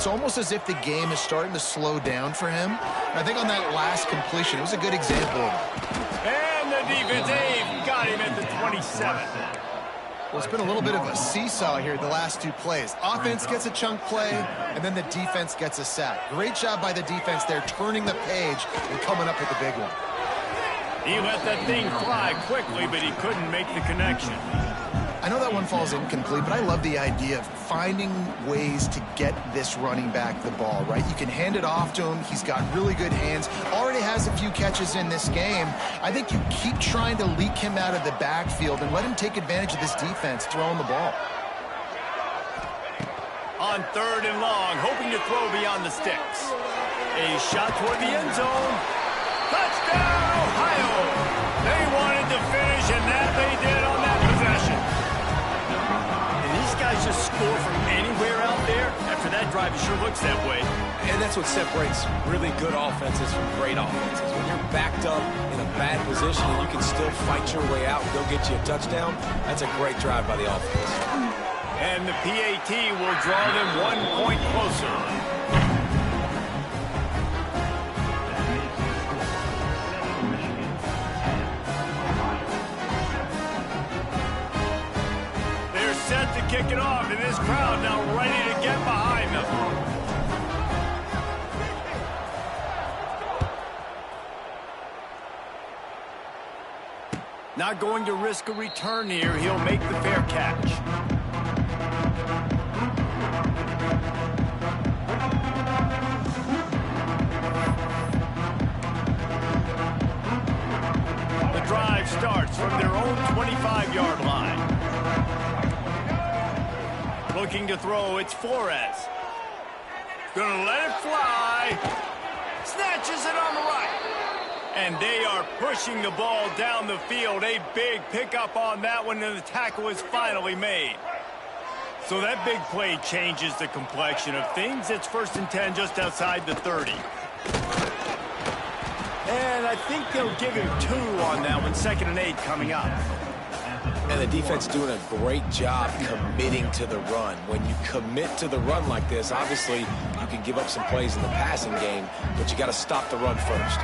It's almost as if the game is starting to slow down for him. And I think on that last completion, it was a good example of it. And the defense got him at the 27. Well, it's been a little bit of a seesaw here the last two plays. Offense gets a chunk play, and then the defense gets a sack. Great job by the defense there, turning the page and coming up with the big one. He let that thing fly quickly, but he couldn't make the connection. I know that one falls incomplete, but I love the idea of finding ways to get this running back the ball, right? You can hand it off to him. He's got really good hands. Already has a few catches in this game. I think you keep trying to leak him out of the backfield and let him take advantage of this defense throwing the ball. On 3rd and long, hoping to throw beyond the sticks. A shot toward the end zone. Touchdown, Ohio! They wanted to finish, and that they did on that possession. Guys just score from anywhere out there. After that drive, it sure looks that way. And that's what separates really good offenses from great offenses. When you're backed up in a bad position and you can still fight your way out and go get you a touchdown, that's a great drive by the offense. And the PAT will draw them 1 point closer. Set to kick it off, and this crowd now ready to get behind them. Not going to risk a return here. He'll make the fair catch. The drive starts from their own 25-yard line. Looking to throw, it's Flores. Gonna let it fly. Snatches it on the right. And they are pushing the ball down the field. A big pickup on that one, and the tackle is finally made. So that big play changes the complexion of things. It's 1st and 10 just outside the 30. And I think they'll give him 2 on that one. 2nd and 8 coming up. And the defense doing a great job committing to the run. When you commit to the run like this, obviously you can give up some plays in the passing game, but you got to stop the run first.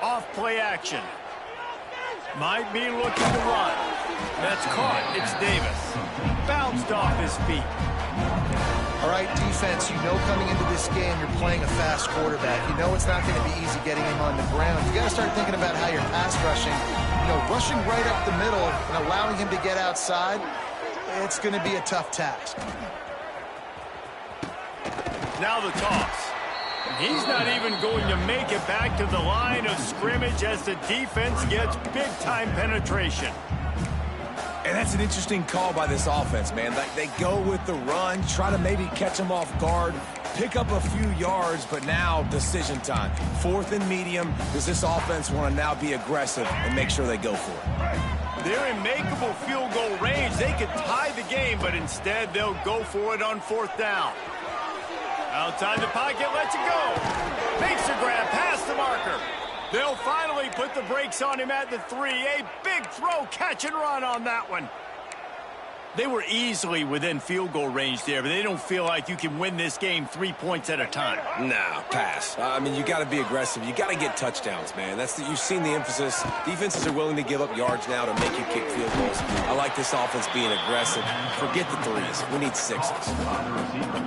Off play action. Might be looking to run. That's caught. It's Davis. Bounced off his feet. All right, defense, you know coming into this game you're playing a fast quarterback. You know it's not going to be easy getting him on the ground. You got to start thinking about how you're pass rushing. You know, rushing right up the middle and allowing him to get outside, it's going to be a tough task. Now the toss. He's not even going to make it back to the line of scrimmage as the defense gets big-time penetration. And that's an interesting call by this offense, man. Like, they go with the run, try to maybe catch them off guard, pick up a few yards, but now decision time. 4th and medium. Does this offense want to now be aggressive and make sure they go for it? They're in makeable field goal range. They could tie the game, but instead they'll go for it on 4th down. Outside the pocket, lets it go. Makes a grab past the marker. They'll finally put the brakes on him at the 3. A big throw, catch and run on that one. They were easily within field goal range there, but they don't feel like you can win this game 3 points at a time. Nah, pass. I mean, you got to be aggressive. You got to get touchdowns, man. You've seen the emphasis. Defenses are willing to give up yards now to make you kick field goals. I like this offense being aggressive. Forget the 3s. We need 6s.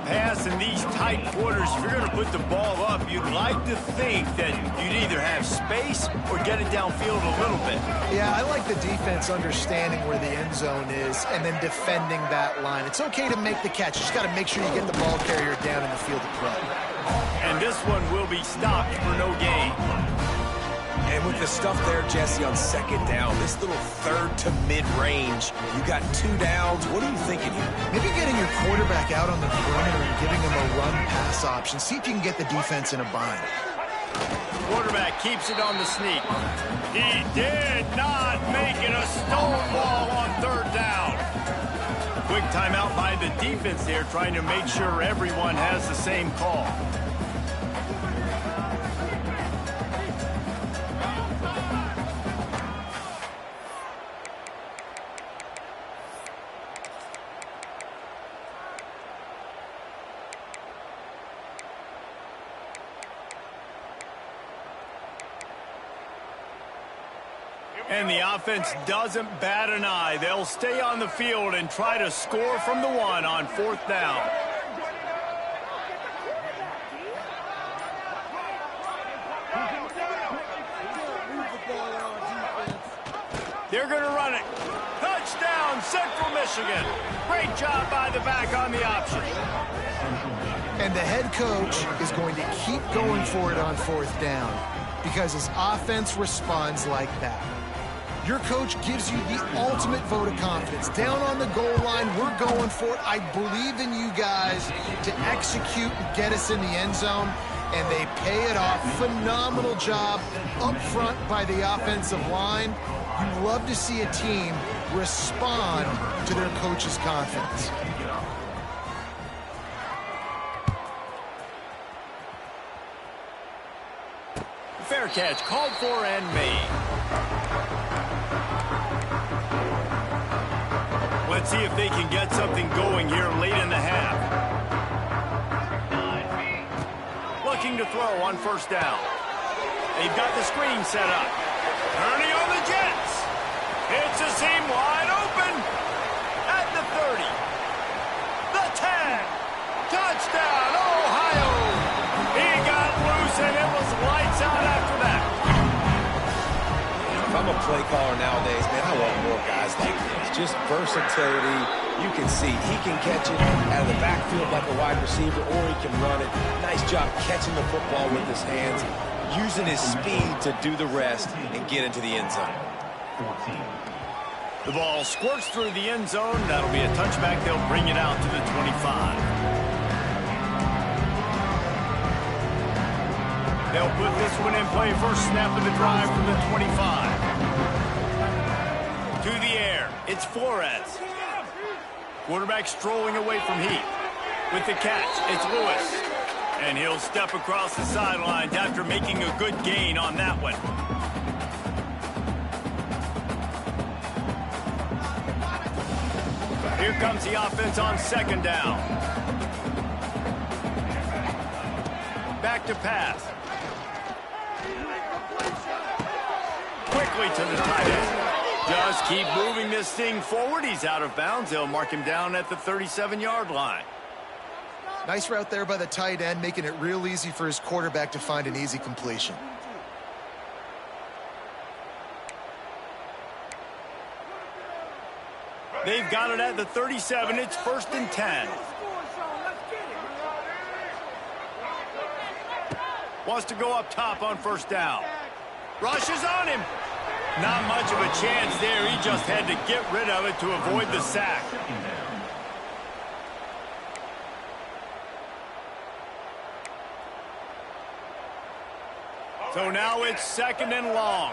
Pass in these tight quarters, if you're going to put the ball up, you'd like to think that you'd either have space or get it downfield a little bit. Yeah, I like the defense understanding where the end zone is and then defending that line. It's okay to make the catch. You just got to make sure you get the ball carrier down in the field of play. And this one will be stopped for no gain. And with the stuff there, Jesse, on 2nd down, this little 3rd to mid-range, you got 2 downs. What are you thinking here? Maybe getting your quarterback out on the perimeter and giving him a run-pass option. See if you can get the defense in a bind. Quarterback keeps it on the sneak. He did not make it a stonewall on 3rd down. Quick timeout by the defense there, trying to make sure everyone has the same call. And the offense doesn't bat an eye. They'll stay on the field and try to score from the 1 on 4th down. They're going to run it. Touchdown, Central Michigan. Great job by the back on the option. And the head coach is going to keep going for it on 4th down because his offense responds like that. Your coach gives you the ultimate vote of confidence. Down on the goal line, we're going for it. I believe in you guys to execute and get us in the end zone, and they pay it off. Phenomenal job up front by the offensive line. You love to see a team respond to their coach's confidence. Fair catch called for and made. Let's see if they can get something going here late in the half. Looking to throw on 1st down. They've got the screen set up. Turning on the Jets. It's a seam wide open. At the 30. The 10. Touchdown, Ohio. He got loose and it was lights out after that. If I'm a play caller nowadays, man, I want more guys like this. Just versatility. You can see he can catch it out of the backfield like a wide receiver, or he can run it. Nice job catching the football with his hands, using his speed to do the rest and get into the end zone. The ball squirts through the end zone. That'll be a touchback. They'll bring it out to the 25. They'll put this one in play. First snap of the drive from the 25. To the air. It's Flores. Quarterback strolling away from Heath. With the catch, it's Lewis. And he'll step across the sidelines after making a good gain on that one. Here comes the offense on 2nd down. Back to pass. Quickly to the tight end. Just keep moving this thing forward. He's out of bounds. They'll mark him down at the 37-yard line. Nice route there by the tight end, making it real easy for his quarterback to find an easy completion. They've got it at the 37. It's 1st and 10. Wants to go up top on 1st down. Rushes on him. Not much of a chance there. He just had to get rid of it to avoid the sack. So now it's 2nd and long.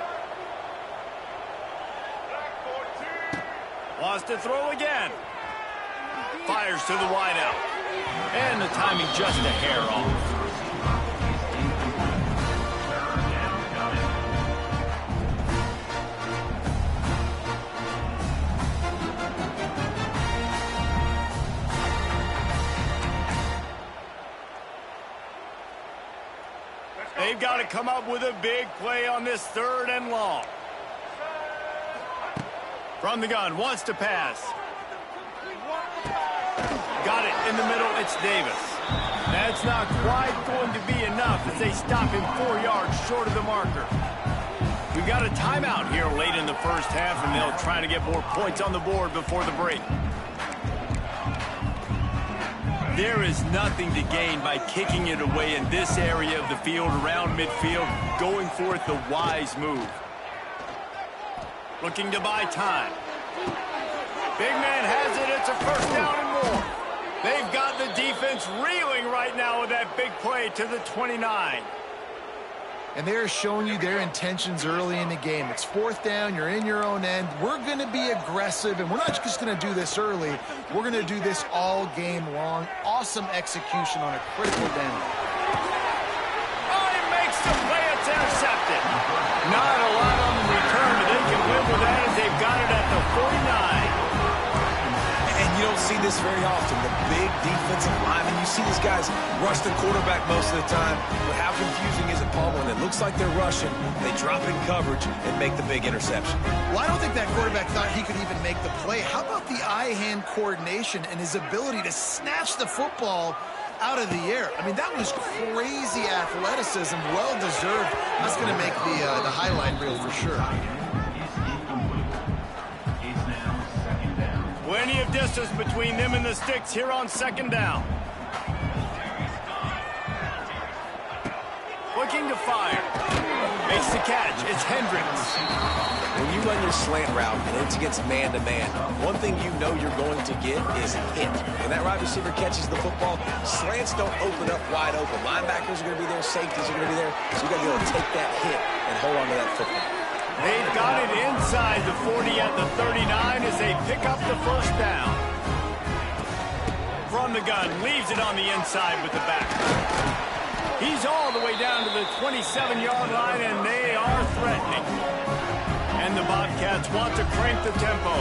Wants to throw again. Fires to the wideout. And the timing just a hair off. They've got to come up with a big play on this 3rd and long. From the gun, wants to pass. Got it in the middle, it's Davis. That's not quite going to be enough as they stop him 4 yards short of the marker. We've got a timeout here late in the 1st half, and they'll try to get more points on the board before the break. There is nothing to gain by kicking it away in this area of the field, around midfield, going for it the wise move. Looking to buy time. Big man has it. It's a 1st down and more. They've got the defense reeling right now with that big play to the 29. And they're showing you their intentions early in the game. It's 4th down. You're in your own end. We're going to be aggressive, and we're not just going to do this early. We're going to do this all game long. Awesome execution on a critical down. Oh, he makes the play. It's intercepted. Not a lot on the return, but they can live with that as they've got it at the 49. And you don't see this very often. The big defensive linemen, you see these guys rush the quarterback most of the time, but how confusing is it, Paul, when it looks like they're rushing, they drop in coverage and make the big interception? Well, I don't think that quarterback thought he could even make the play. How about the eye-hand coordination and his ability to snatch the football out of the air? I mean, that was crazy athleticism, well-deserved. That's going to make the highlight reel for sure. Plenty of distance between them and the sticks here on second down. Looking to fire. Makes the catch. It's Hendricks. When you run your slant route and it's against man-to-man, one thing you know you're going to get is hit. When that wide receiver catches the football, slants don't open up wide open. Linebackers are going to be there. Safeties are going to be there. So you got to be able to take that hit and hold on to that football. They've got it inside the 40 at the 39 as they pick up the first down. From the gun, leaves it on the inside with the back. He's all the way down to the 27-yard line, and they are threatening. And the Bobcats want to crank the tempo.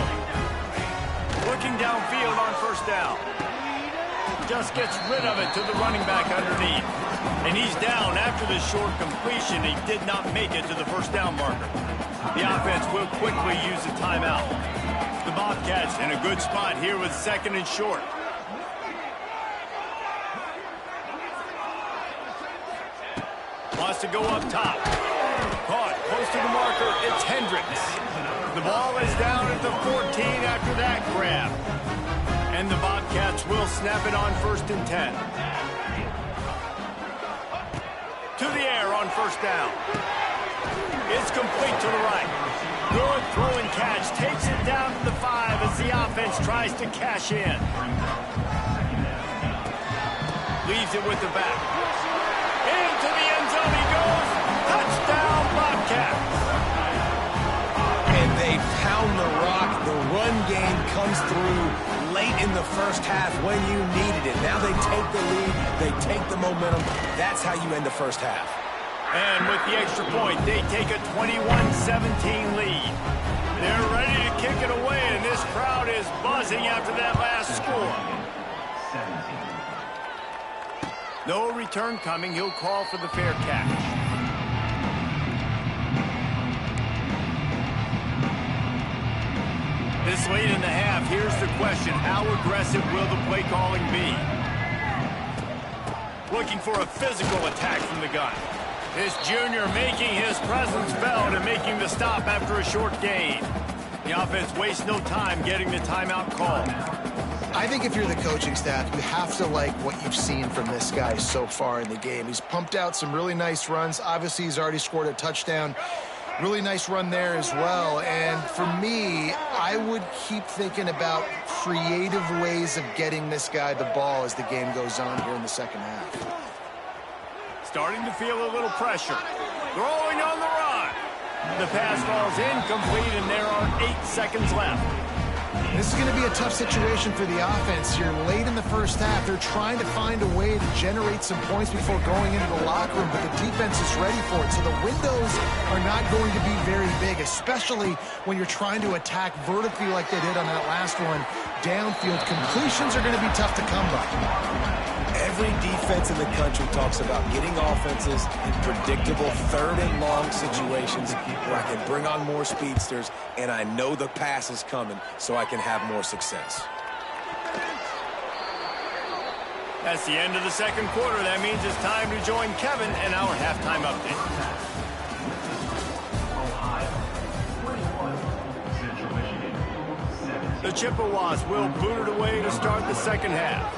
Looking downfield on first down. Just gets rid of it to the running back underneath. And he's down after the short completion. He did not make it to the first down marker. The offense will quickly use a timeout. The Bobcats in a good spot here with second and short. Wants to go up top. Caught close to the marker. It's Hendricks. The ball is down at the 14 after that grab. And the Bobcats will snap it on first and 10. To the air on first down. It's complete to the right. Good throw and catch. Takes it down to the 5 as the offense tries to cash in. Leaves it with the back. Into the end zone he goes. Touchdown, Bobcats. And they pound the rock. The run game comes through late in the first half when you needed it. Now they take the lead. They take the momentum. That's how you end the first half. And with the extra point, they take a 21-17 lead. They're ready to kick it away, and this crowd is buzzing after that last score. No return coming. He'll call for the fair catch. This late in the half, here's the question. How aggressive will the play calling be? Looking for a physical attack from the gun. This junior making his presence felt and making the stop after a short gain. The offense wastes no time getting the timeout call. I think if you're the coaching staff, you have to like what you've seen from this guy so far in the game. He's pumped out some really nice runs. Obviously, he's already scored a touchdown. Really nice run there as well. And for me, I would keep thinking about creative ways of getting this guy the ball as the game goes on here in the second half. Starting to feel a little pressure. Throwing on the run. The pass falls incomplete, and there are 8 seconds left. This is going to be a tough situation for the offense here. Late in the first half, they're trying to find a way to generate some points before going into the locker room, but the defense is ready for it. So the windows are not going to be very big, especially when you're trying to attack vertically like they did on that last one. Downfield completions are going to be tough to come by. Every defense in the country talks about getting offenses in predictable third and long situations where I can bring on more speedsters and I know the pass is coming so I can have more success. That's the end of the second quarter. That means it's time to join Kevin in our halftime update. The Chippewas will boot it away to start the second half.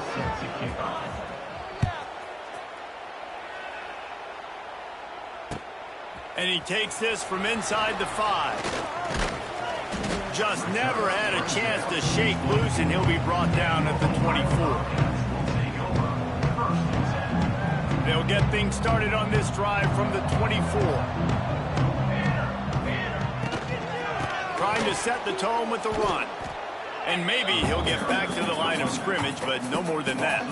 And he takes this from inside the 5. Just never had a chance to shake loose, and he'll be brought down at the 24. They'll get things started on this drive from the 24. Trying to set the tone with the run. And maybe he'll get back to the line of scrimmage, but no more than that.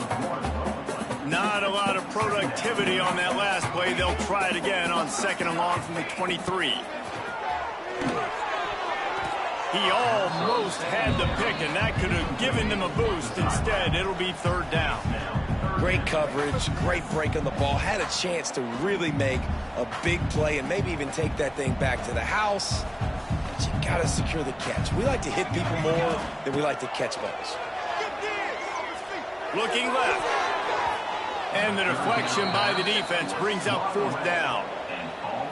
Not a lot of productivity on that last play. They'll try it again on second and long from the 23. He almost had the pick, and that could have given them a boost. Instead, it'll be third down. Great coverage, great break on the ball. Had a chance to really make a big play and maybe even take that thing back to the house. But you got to secure the catch. We like to hit people more than we like to catch balls. Looking left. And the deflection by the defense brings up fourth down.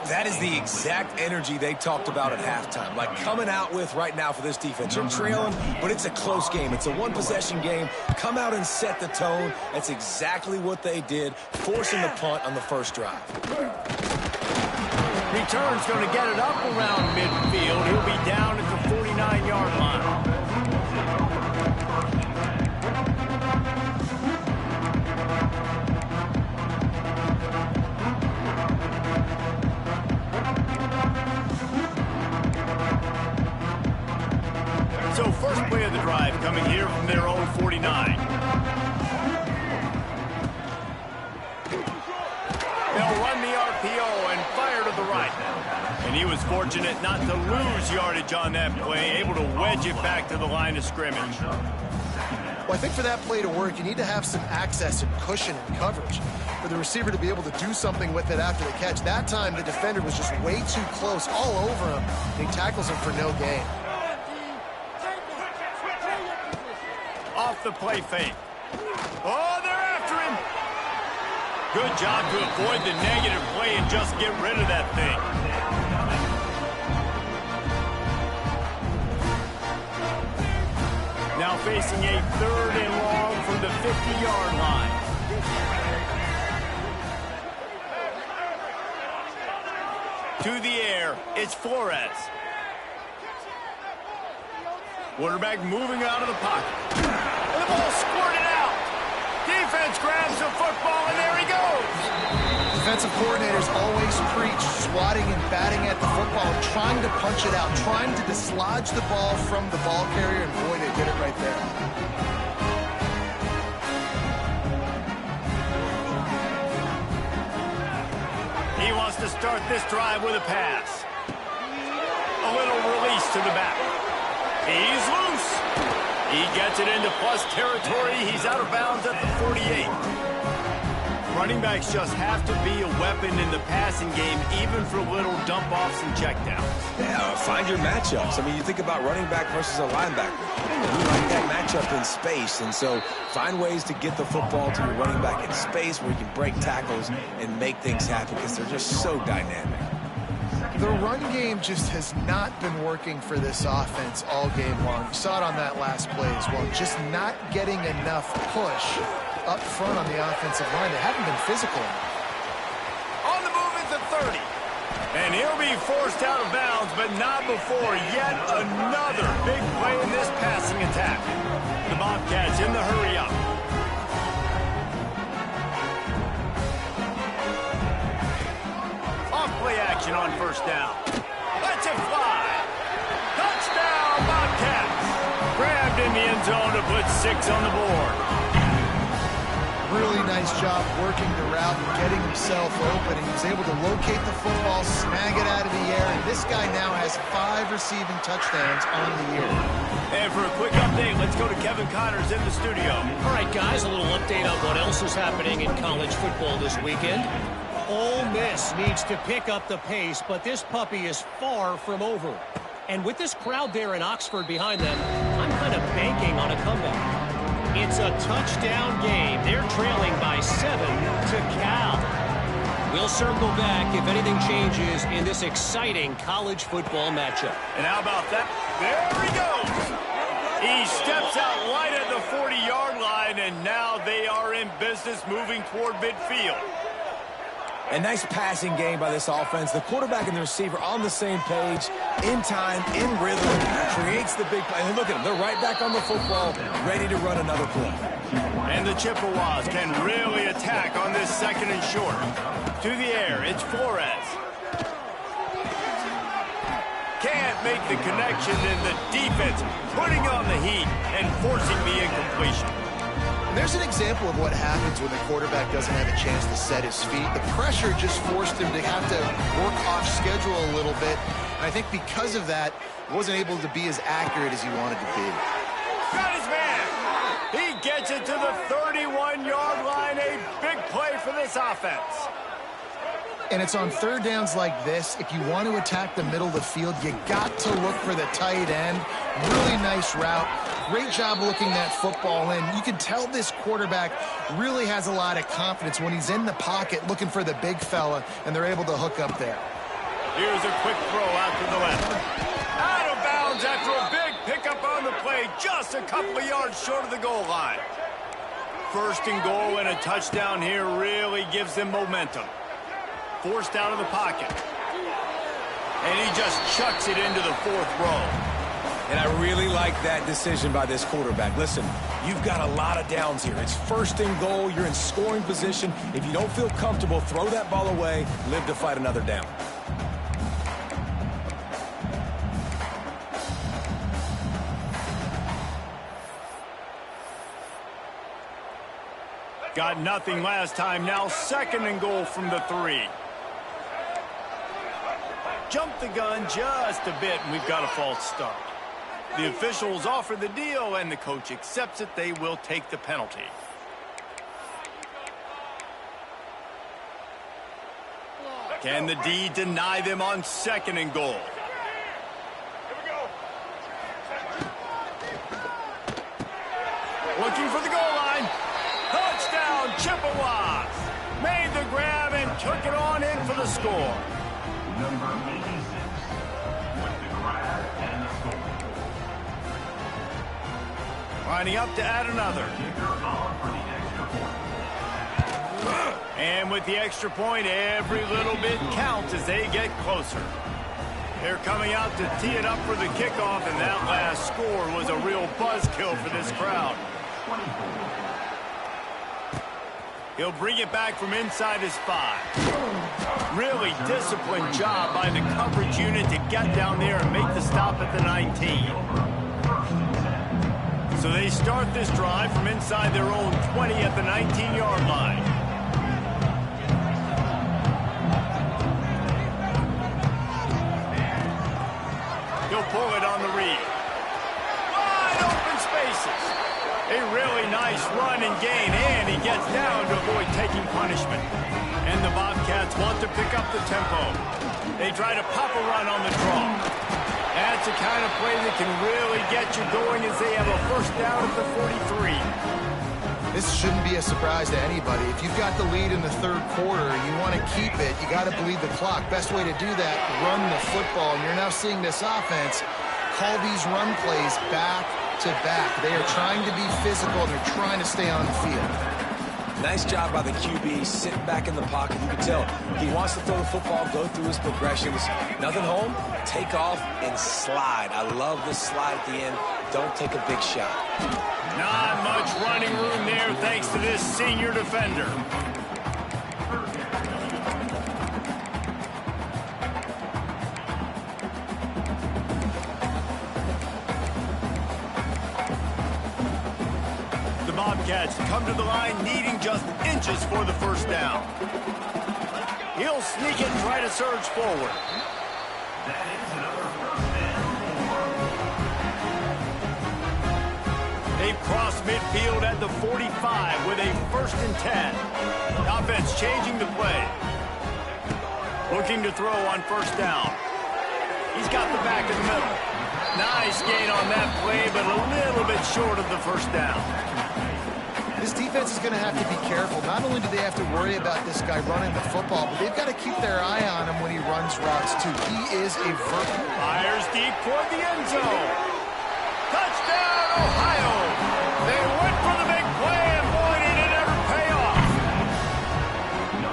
That is the exact energy they talked about at halftime. Like coming out with right now for this defense. You're trailing, but it's a close game. It's a one-possession game. Come out and set the tone. That's exactly what they did, forcing the punt on the first drive. Return's going to get it up around midfield. He'll be down at the 49-yard line. So first play of the drive coming here from their own 49. They'll run the RPO and fire to the right. And he was fortunate not to lose yardage on that play, able to wedge it back to the line of scrimmage. Well, I think for that play to work, you need to have some access and cushion and coverage for the receiver to be able to do something with it after the catch. That time, the defender was just way too close, all over him, and he tackles him for no gain. Off the play fake. Oh, they're after him. Good job to avoid the negative play and just get rid of that thing. Now facing a third and long from the 50-yard line. To the air, it's Flores. Quarterback moving out of the pocket. And the ball squirted out. Defense grabs the football, and there he goes. Defensive coordinators always preach swatting and batting at the football, trying to punch it out, trying to dislodge the ball from the ball carrier, and boy, they did it right there. He wants to start this drive with a pass. A little release to the back. He's loose. He gets it into plus territory. He's out of bounds at the 48. Running backs just have to be a weapon in the passing game, even for little dump-offs and checkdowns. Yeah, find your matchups. I mean, you think about running back versus a linebacker. You like that matchup in space, and so find ways to get the football to your running back in space where you can break tackles and make things happen because they're just so dynamic. The run game just has not been working for this offense all game long. You saw it on that last play as well. Just not getting enough push up front on the offensive line. They haven't been physical enough. On the move at the 30. And he'll be forced out of bounds, but not before yet another big play in this passing attack. The Bobcats in the hurry up. Play action on first down. Let's it fly. Touchdown, Bobcats. Grabbed in the end zone to put 6 on the board. Really nice job working the route and getting himself open. He was able to locate the football, snag it out of the air, and this guy now has 5 receiving touchdowns on the year. And for a quick update, let's go to Kevin Connors in the studio. All right, guys, a little update on what else is happening in college football this weekend. Ole Miss needs to pick up the pace, but this puppy is far from over. And with this crowd there in Oxford behind them, I'm kind of banking on a comeback. It's a touchdown game. They're trailing by 7 to Cal. We'll circle back if anything changes in this exciting college football matchup. And how about that? There he goes. He steps out right at the 40-yard line, and now they are in business moving toward midfield. A nice passing game by this offense. The quarterback and the receiver on the same page, in time, in rhythm, creates the big play. And look at them. They're right back on the football, ready to run another play. And the Chippewas can really attack on this second and short. To the air, it's Flores. Can't make the connection, and the defense putting on the heat and forcing the incompletion. And there's an example of what happens when the quarterback doesn't have a chance to set his feet. The pressure just forced him to have to work off schedule a little bit. And I think because of that, he wasn't able to be as accurate as he wanted to be. Got his man. He gets it to the 31-yard line. A big play for this offense. And it's on third downs like this. If you want to attack the middle of the field, you got to look for the tight end. Really nice route. Great job looking that football in. You can tell this quarterback really has a lot of confidence when he's in the pocket looking for the big fella, and they're able to hook up there. Here's a quick throw out to the left. Out of bounds after a big pickup on the play, just a couple of yards short of the goal line. First and goal and a touchdown here really gives them momentum. Forced out of the pocket. And he just chucks it into the fourth row. And I really like that decision by this quarterback. Listen, you've got a lot of downs here. It's first and goal. You're in scoring position. If you don't feel comfortable, throw that ball away. Live to fight another down. Got nothing last time. Now second and goal from the 3. Jumped the gun just a bit, and we've got a false start. The officials offer the deal, and the coach accepts it. They will take the penalty. Can the D deny them on second and goal? Looking for the goal line. Touchdown, Chippewas. Made the grab and took it on in for the score. Number 86 with the grab and the score. Lining up to add another. Kicker on for the extra point. And with the extra point, every little bit counts as they get closer. They're coming out to tee it up for the kickoff, and that last score was a real buzzkill for this crowd. He'll bring it back from inside his 5. Really disciplined job by the coverage unit to get down there and make the stop at the 19. So they start this drive from inside their own 20 at the 19-yard line. He'll pull it on the read. Wide open spaces. A really nice run and gain, and he gets down to avoid taking punishment. And the Bobcats want to pick up the tempo. They try to pop a run on the draw. That's the kind of play that can really get you going as they have a first down at the 43. This shouldn't be a surprise to anybody. If you've got the lead in the third quarter and you want to keep it, you got to bleed the clock. Best way to do that, run the football. And you're now seeing this offense call these run plays back to back. They are trying to be physical. They're trying to stay on the field. Nice job by the QB, sitting back in the pocket. You can tell he wants to throw the football, go through his progressions. Nothing home, take off, and slide. I love the slide at the end. Don't take a big shot. Not much running room there thanks to this senior defender. The Bobcats come to the line needing just inches for the first down. He'll sneak it and try to surge forward. That is another first and 4. They've crossed midfield at the 45 with a 1st and 10. Offense changing the play. Looking to throw on first down. He's got the back in the middle. Nice gain on that play, but a little bit short of the first down. This defense is going to have to be careful. Not only do they have to worry about this guy running the football, but they've got to keep their eye on him when he runs routes, too. He is a Fires deep toward the end zone. Touchdown, Ohio! They went for the big play, and boy, did it ever pay off.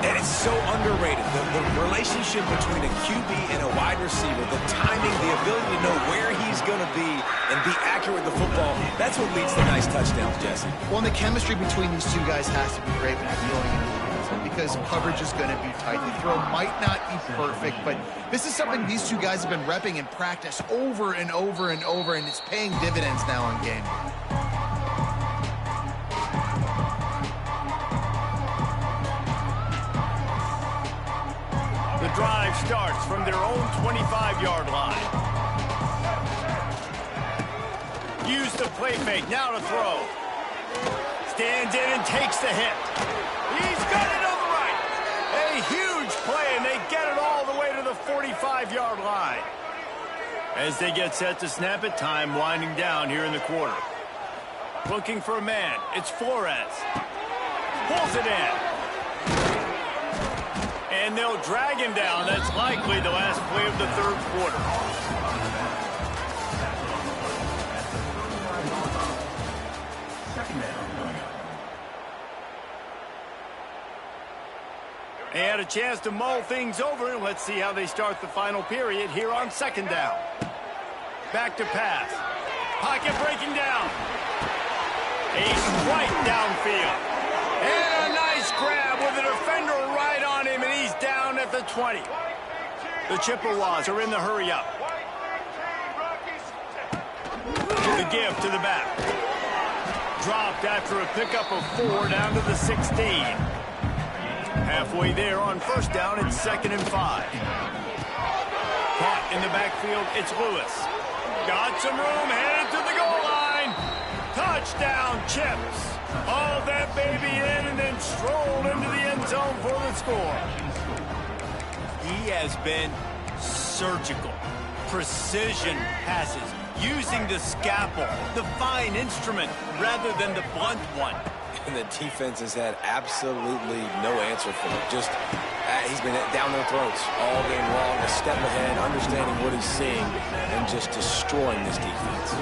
And it's so underrated. The relationship between a QB and a wide receiver, the timing, the ability to know where he's going to be and be accurate with the football, that's what leads to nice touchdowns, Jesse. Well, and the chemistry between these two guys has to be great when you're throwing into the end zone because coverage is going to be tight. The throw might not be perfect, but this is something these two guys have been repping in practice over and over and over, and it's paying dividends now in game. The drive starts from their own 25-yard line. Use the play fake. Now to throw. Stands in and takes the hit. He's got it on the right. A huge play, and they get it all the way to the 45-yard line. As they get set to snap it, time winding down here in the quarter. Looking for a man. It's Flores. Pulls it in. And they'll drag him down. That's likely the last play of the third quarter. They had a chance to mull things over. Let's see how they start the final period here on second down. Back to pass. Pocket breaking down. A strike downfield. And a nice grab with a defender right on him, and he's down at the 20. The Chippewas are in the hurry-up. The give to the back. Dropped after a pickup of 4 down to the 16. Halfway there on first down, it's 2nd and 5. Caught in the backfield, it's Lewis. Got some room, headed to the goal line. Touchdown, Chips. Hauled that baby in and then strolled into the end zone for the score. He has been surgical. Precision passes, using the scalpel, the fine instrument, rather than the blunt one. And the defense has had absolutely no answer for him. Just, he's been down their throats all game long, a step ahead, understanding what he's seeing, and just destroying this defense.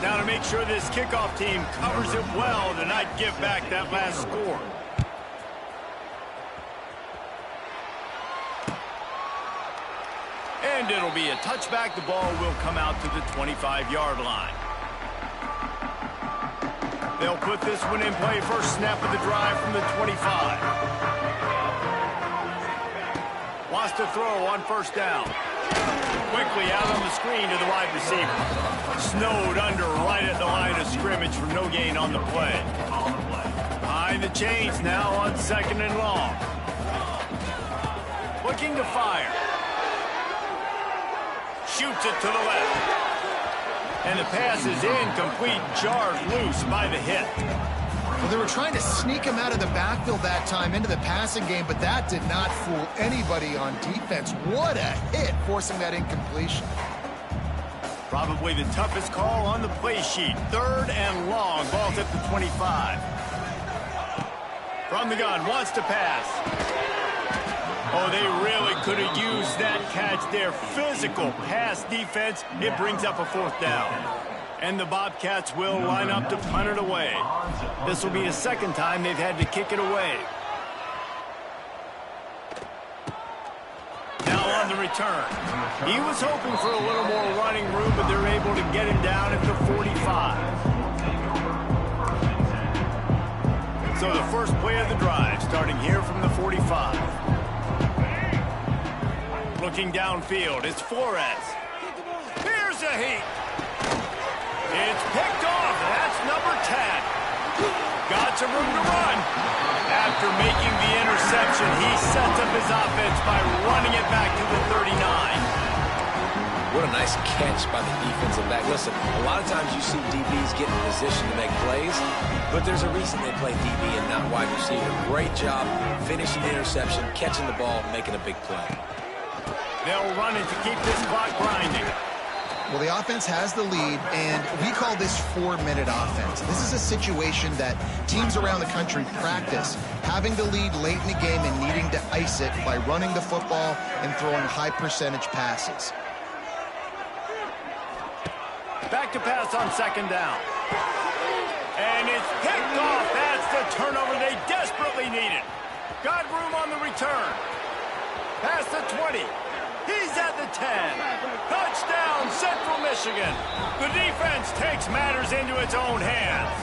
Now to make sure this kickoff team covers it well to not give back that last score. And it'll be a touchback. The ball will come out to the 25-yard line. They'll put this one in play. First snap of the drive from the 25. Wants to throw on first down. Quickly out on the screen to the wide receiver. Snowed under right at the line of scrimmage for no gain on the play. Behind the chains now on 2nd and long. Looking to fire. Shoots it to the left. And the pass is incomplete, jarred loose by the hit. Well, they were trying to sneak him out of the backfield that time into the passing game, but that did not fool anybody on defense. What a hit, forcing that incompletion. Probably the toughest call on the play sheet. 3rd and long, ball's at the 25. From the gun, wants to pass. Oh, they really could have used that catch there. Physical pass defense. It brings up a 4th down. And the Bobcats will line up to punt it away. This will be the 2nd time they've had to kick it away. Now on the return. He was hoping for a little more running room, but they're able to get him down at the 45. So the first play of the drive, starting here from the 45. Looking downfield, it's Flores. Here's a heat. It's picked off. That's number 10. Got some room to run. After making the interception, he sets up his offense by running it back to the 39. What a nice catch by the defensive back. Listen, a lot of times you see DBs get in position to make plays, but there's a reason they play DB and not wide receiver. Great job finishing the interception, catching the ball, making a big play. They'll run it to keep this clock grinding. Well, the offense has the lead, and we call this 4-minute offense. This is a situation that teams around the country practice, having the lead late in the game and needing to ice it by running the football and throwing high-percentage passes. Back to pass on 2nd down. And it's picked off. That's the turnover they desperately needed. Got room on the return. Past the 20. He's at the 10. Touchdown, Central Michigan. The defense takes matters into its own hands.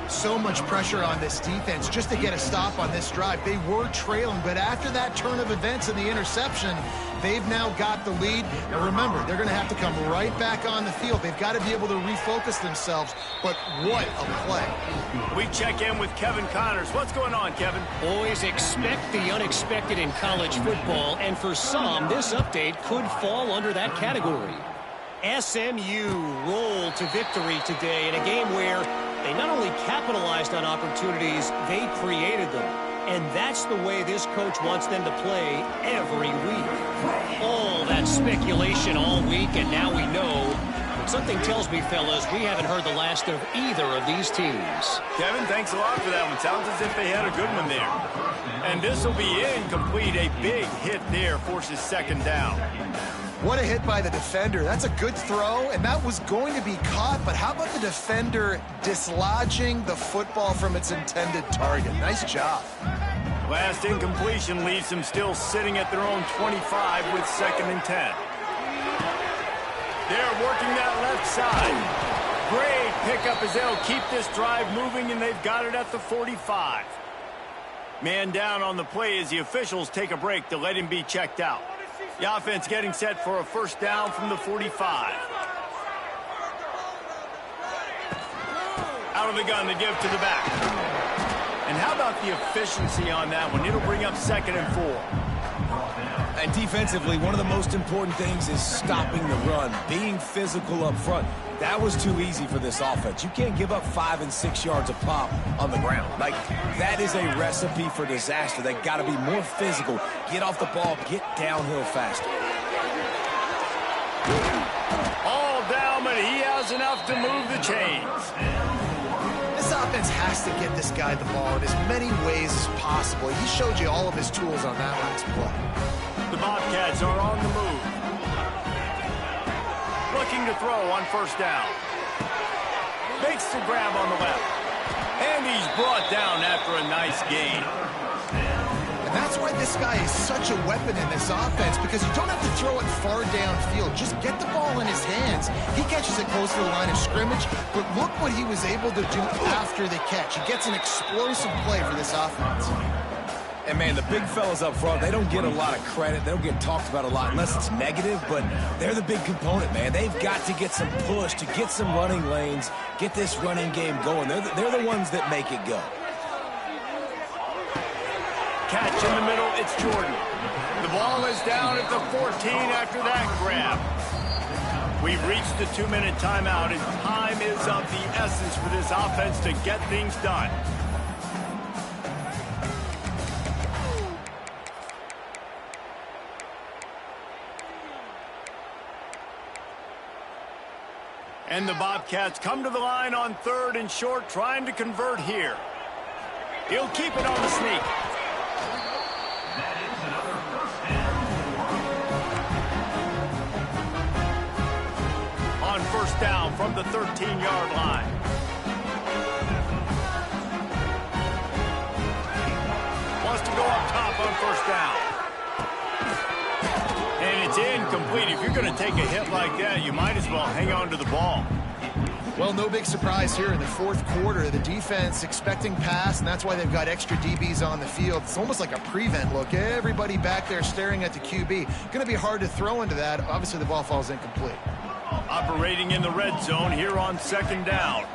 So much pressure on this defense just to get a stop on this drive. They were trailing, but after that turn of events and the interception, they've now got the lead. And remember, they're going to have to come right back on the field. They've got to be able to refocus themselves, but what a play. We check in with Kevin Connors. What's going on, Kevin? Always expect the unexpected in college football, and for some, this update could fall under that category. SMU rolled to victory today in a game where they not only capitalized on opportunities, they created them. And that's the way this coach wants them to play every week. All that speculation all week, and now we know. But something tells me, fellas, we haven't heard the last of either of these teams. Kevin, thanks a lot for that one. Sounds as if they had a good one there. And this will be incomplete. A big hit there forces second down. What a hit by the defender. That's a good throw, and that was going to be caught, but how about the defender dislodging the football from its intended target? Nice job. Last incompletion leaves them still sitting at their own 25 with 2nd and 10. They're working that left side. Great pickup as they'll keep this drive moving, and they've got it at the 45. Man down on the play as the officials take a break to let him be checked out. The offense getting set for a first down from the 45. Out of the gun to give to the back. And how about the efficiency on that one? It'll bring up 2nd and 4. And defensively, one of the most important things is stopping the run, being physical up front. That was too easy for this offense. You can't give up 5 and 6 yards a pop on the ground. Like, that is a recipe for disaster. They got to be more physical, get off the ball, get downhill faster. All down, but he has enough to move the chains. This offense has to get this guy the ball in as many ways as possible. He showed you all of his tools on that last play. The Bobcats are on the move. Looking to throw on first down. Makes the grab on the left. And he's brought down after a nice gain. And that's why this guy is such a weapon in this offense, because you don't have to throw it far downfield. Just get the ball in his hands. He catches it close to the line of scrimmage, but look what he was able to do after the catch. He gets an explosive play for this offense. And, man, the big fellas up front, they don't get a lot of credit. They don't get talked about a lot unless it's negative, but they're the big component, man. They've got to get some push, to get some running lanes, get this running game going. They're the ones that make it go. Catch in the middle, it's Jordan. The ball is down at the 14 after that grab. We've reached the 2-minute timeout, and time is of the essence for this offense to get things done. And the Bobcats come to the line on 3rd and short, trying to convert here. He'll keep it on the sneak. That is another first down. On first down from the 13-yard line. Wants to go up top on first down. And it's incomplete. If you're going to take a hit like that, you might as well hang on to the ball. Well, no big surprise here in the 4th quarter. The defense expecting pass, and that's why they've got extra DBs on the field. It's almost like a prevent look. Everybody back there staring at the QB. Going to be hard to throw into that. Obviously, the ball falls incomplete. Operating in the red zone here on 2nd down.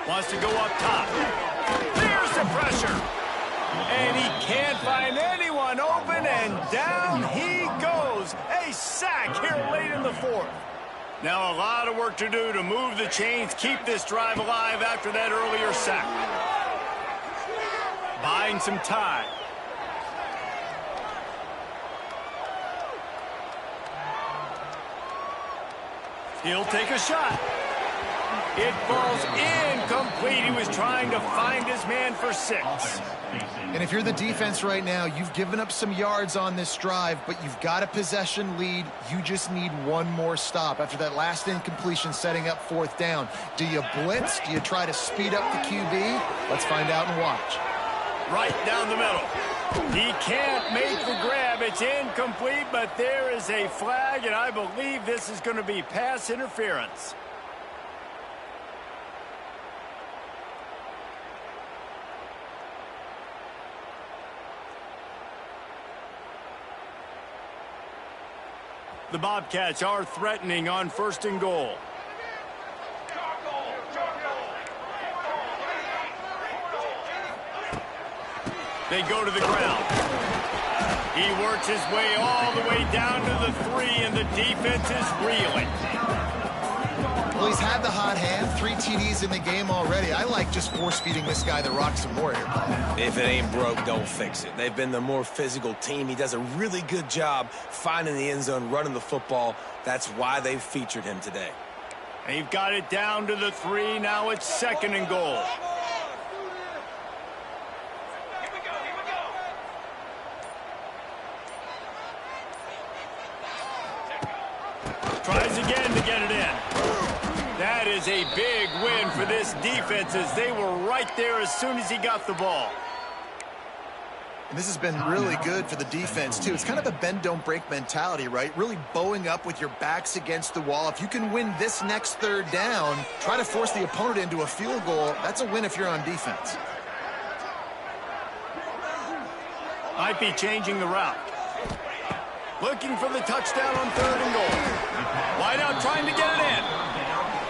Wants to go up top. There's the pressure. And he can't find anyone open, and down he goes. A sack here late in the 4th. Now a lot of work to do to move the chains, keep this drive alive after that earlier sack. Buying some time. He'll take a shot. It falls incomplete. He was trying to find his man for 6. And if you're the defense right now, you've given up some yards on this drive, but you've got a possession lead. You just need one more stop. After that last incompletion setting up 4th down, do you blitz? Do you try to speed up the QB? Let's find out and watch. Right down the middle. He can't make the grab. It's incomplete, but there is a flag, and I believe this is going to be pass interference. The Bobcats are threatening on 1st and goal. They go to the ground. He works his way all the way down to the 3, and the defense is reeling. Well, he's had the hot hand, 3 TDs in the game already. I like just force-feeding this guy the rock some more here, Paul. If it ain't broke, don't fix it. They've been the more physical team. He does a really good job finding the end zone, running the football. That's why they've featured him today. They've got it down to the 3. Now it's 2nd and goal. Tries again to get it in. That is a big win for this defense, as they were right there as soon as he got the ball. And this has been really good for the defense, too. It's kind of a bend-don't-break mentality, right? Really bowing up with your backs against the wall. If you can win this next 3rd down, try to force the opponent into a field goal. That's a win if you're on defense. Might be changing the route. Looking for the touchdown on 3rd and goal. Wide out trying to get it in.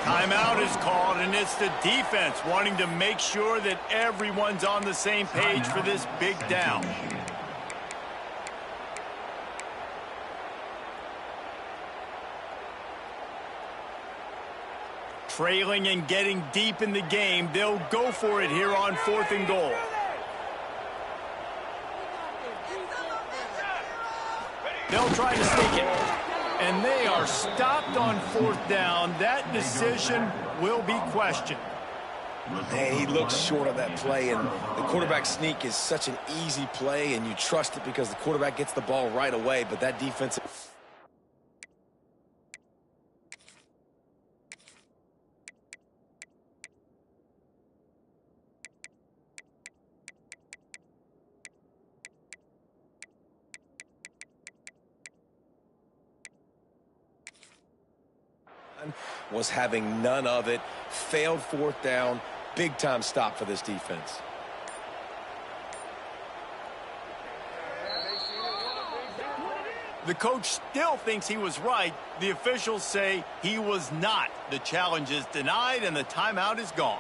Timeout is called, and it's the defense wanting to make sure that everyone's on the same page for this big down. Trailing and getting deep in the game, they'll go for it here on 4th and goal. They'll try to sneak it. And they are stopped on 4th down. That decision will be questioned. Man, he looks short of that play, and the quarterback sneak is such an easy play, and you trust it because the quarterback gets the ball right away, but that defensive... was having none of it. Failed 4th down. Big time stop for this defense. The coach still thinks he was right. The officials say he was not. The challenge is denied and the timeout is gone.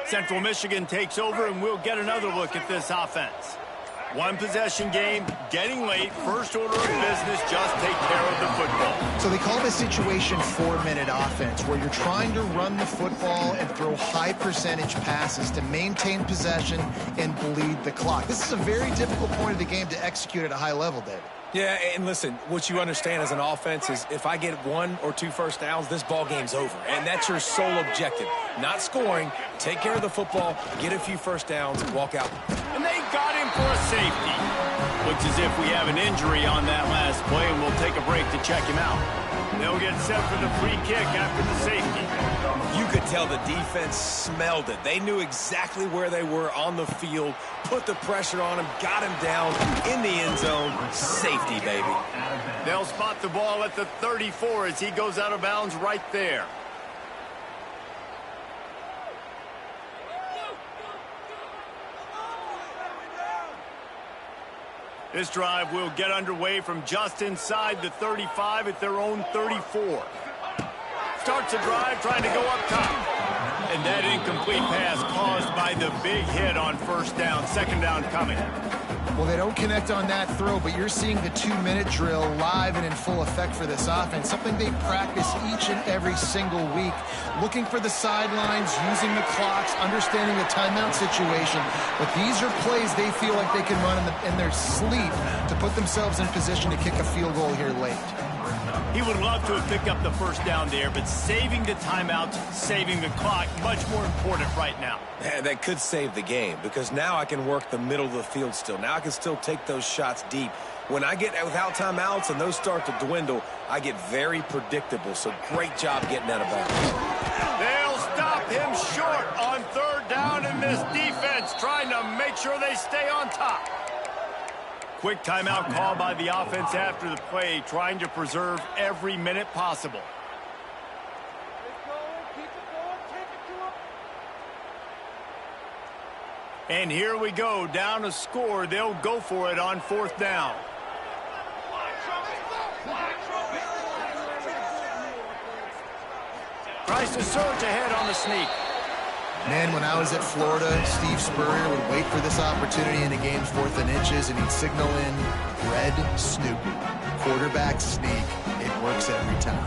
Central Michigan takes over, and we'll get another look at this offense. One possession game, getting late, first order of business, just take care of the football. So they call this situation 4-minute offense, where you're trying to run the football and throw high percentage passes to maintain possession and bleed the clock. This is a very difficult point of the game to execute at a high level, David. Yeah, and listen, what you understand as an offense is if I get 1 or 2 first downs, this ball game's over. And that's your sole objective. Not scoring, take care of the football, get a few first downs, walk out. And they got him for a safety. Looks as if we have an injury on that last play, and we'll take a break to check him out. They'll get set for the free kick after the safety. You could tell the defense smelled it. They knew exactly where they were on the field, put the pressure on him, got him down in the end zone. Safety, baby. They'll spot the ball at the 34 as he goes out of bounds right there. This drive will get underway from just inside the 35 at their own 34. Starts a drive trying to go up top. And that incomplete pass caused by the big hit on 1st down. 2nd down coming. Well, they don't connect on that throw, but you're seeing the 2-minute drill live and in full effect for this offense, something they practice each and every single week, looking for the sidelines, using the clocks, understanding the timeout situation. But these are plays they feel like they can run in their sleep to put themselves in position to kick a field goal here late. He would love to have picked up the first down there, but saving the timeouts, saving the clock, much more important right now. Yeah, that could save the game because now I can work the middle of the field still. Now I can still take those shots deep. When I get without timeouts and those start to dwindle, I get very predictable. So great job getting out of bounds. They'll stop him short on third down in this defense, trying to make sure they stay on top. Quick timeout call by the offense after the play, trying to preserve every minute possible. And here we go, down a score. They'll go for it on fourth down. Tries to surge ahead on the sneak. Man, when I was at Florida, Steve Spurrier would wait for this opportunity in a game's 4th and inches, and he'd signal in red Snoopy. Quarterback sneak. It works every time.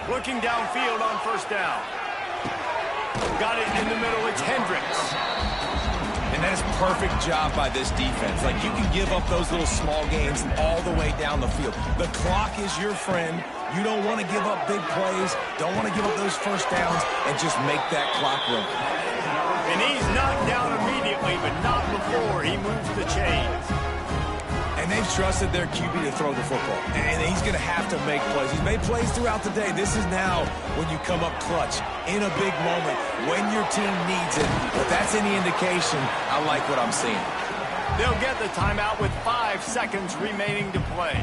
Looking downfield on first down. Got it in the middle. It's Hendricks. And that is a perfect job by this defense. Like, you can give up those little small gains all the way down the field. The clock is your friend. You don't want to give up big plays, don't want to give up those first downs, and just make that clock run. And he's knocked down immediately, but not before he moves the chains. And they've trusted their QB to throw the football. And he's going to have to make plays. He's made plays throughout the day. This is now when you come up clutch, in a big moment, when your team needs it. If that's any indication, I like what I'm seeing. They'll get the timeout with 5 seconds remaining to play.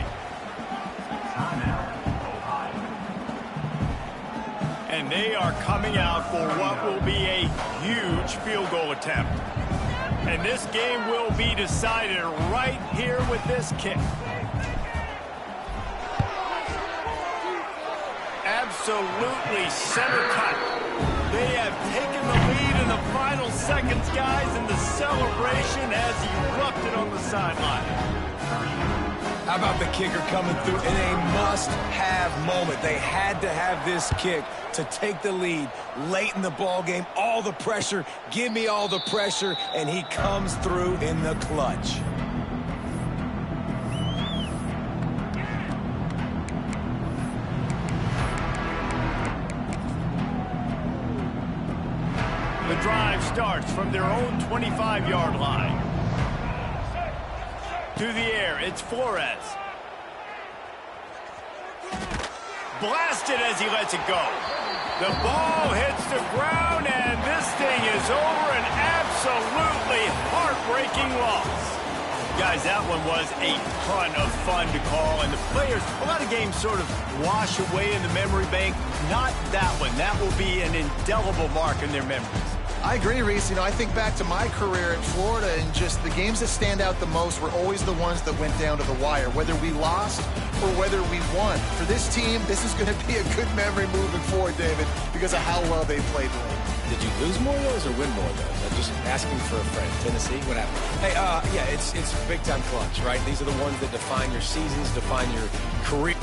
And they are coming out for what will be a huge field goal attempt. And this game will be decided right here with this kick. Absolutely center cut. They have taken the lead in the final seconds, guys, and the celebration has erupted on the sideline. How about the kicker coming through in a must-have moment? They had to have this kick to take the lead late in the ball game. All the pressure, give me all the pressure, and he comes through in the clutch. The drive starts from their own 25-yard line. To the air, it's Flores. Blasted as he lets it go. The ball hits the ground, and this thing is over. An absolutely heartbreaking loss. Guys, that one was a ton of fun to call, and the players, a lot of games sort of wash away in the memory bank. Not that one. That will be an indelible mark in their memories. I agree, Reese. You know, I think back to my career at Florida, and just the games that stand out the most were always the ones that went down to the wire, whether we lost or whether we won. For this team, this is going to be a good memory moving forward, David, because of how well they played late. Did you lose more of those or win more of those? I'm just asking for a friend. Tennessee, what happened? Hey, yeah, it's big-time clutch, right? These are the ones that define your seasons, define your career.